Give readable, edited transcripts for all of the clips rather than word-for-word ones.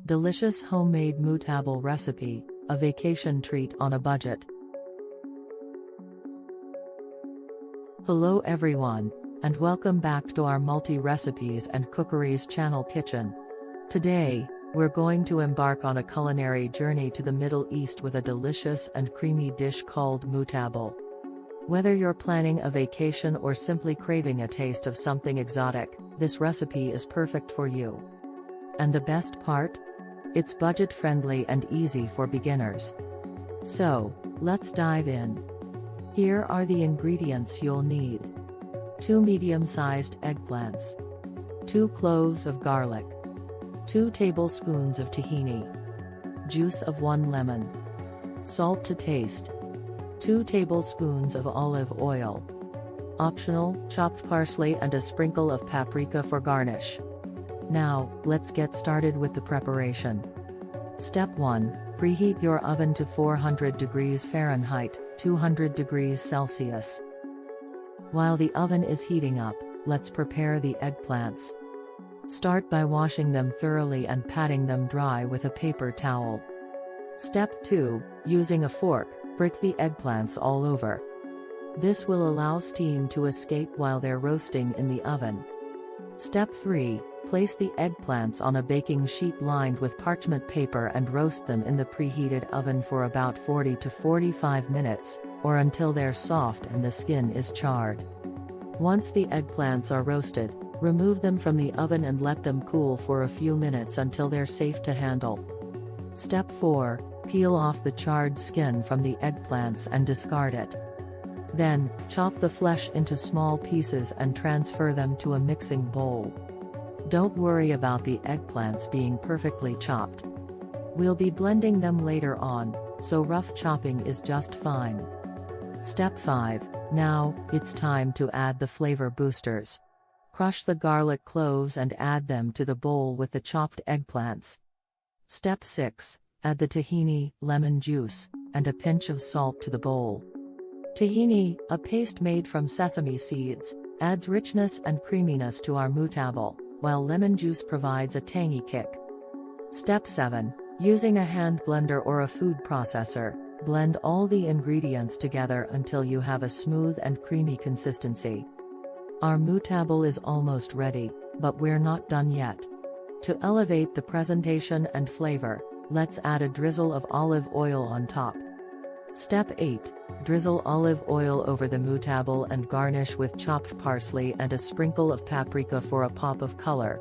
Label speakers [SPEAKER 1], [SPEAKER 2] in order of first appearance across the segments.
[SPEAKER 1] Delicious homemade Moutabal recipe, a vacation treat on a budget. Hello everyone, and welcome back to our multi-recipes and cookeries channel kitchen. Today, we're going to embark on a culinary journey to the Middle East with a delicious and creamy dish called Moutabal. Whether you're planning a vacation or simply craving a taste of something exotic, this recipe is perfect for you. And the best part? It's budget-friendly and easy for beginners. So, let's dive in. Here are the ingredients you'll need. 2 medium-sized eggplants. 2 cloves of garlic. 2 tablespoons of tahini. Juice of 1 lemon. Salt to taste. 2 tablespoons of olive oil. Optional, chopped parsley and a sprinkle of paprika for garnish. Now, let's get started with the preparation. Step 1. Preheat your oven to 400 degrees Fahrenheit, 200 degrees Celsius. While the oven is heating up, let's prepare the eggplants. Start by washing them thoroughly and patting them dry with a paper towel. Step 2. Using a fork, break the eggplants all over. This will allow steam to escape while they're roasting in the oven. Step 3. Place the eggplants on a baking sheet lined with parchment paper and roast them in the preheated oven for about 40 to 45 minutes, or until they're soft and the skin is charred. Once the eggplants are roasted, remove them from the oven and let them cool for a few minutes until they're safe to handle. Step 4. Peel off the charred skin from the eggplants and discard it. Then, chop the flesh into small pieces and transfer them to a mixing bowl. Don't worry about the eggplants being perfectly chopped. We'll be blending them later on, so rough chopping is just fine. Step 5. Now, it's time to add the flavor boosters. Crush the garlic cloves and add them to the bowl with the chopped eggplants. Step 6. Add the tahini, lemon juice, and a pinch of salt to the bowl. Tahini, a paste made from sesame seeds, adds richness and creaminess to our Moutabal, while lemon juice provides a tangy kick. Step 7. Using a hand blender or a food processor, blend all the ingredients together until you have a smooth and creamy consistency. Our Moutabal is almost ready, but we're not done yet. To elevate the presentation and flavor, let's add a drizzle of olive oil on top. Step 8. Drizzle olive oil over the Moutabal and garnish with chopped parsley and a sprinkle of paprika for a pop of color.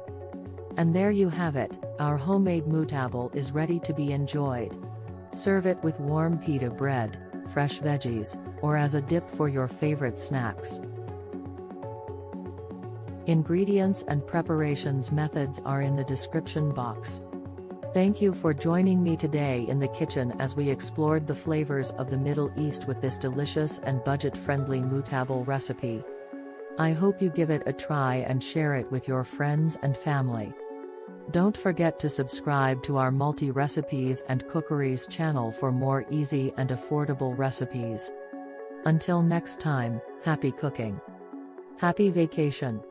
[SPEAKER 1] And there you have it, our homemade Moutabal is ready to be enjoyed. Serve it with warm pita bread, fresh veggies, or as a dip for your favorite snacks. Ingredients and preparations methods are in the description box. Thank you for joining me today in the kitchen as we explored the flavors of the Middle East with this delicious and budget-friendly Moutabal recipe. I hope you give it a try and share it with your friends and family. Don't forget to subscribe to our multi-recipes and cookeries channel for more easy and affordable recipes. Until next time, happy cooking. Happy vacation.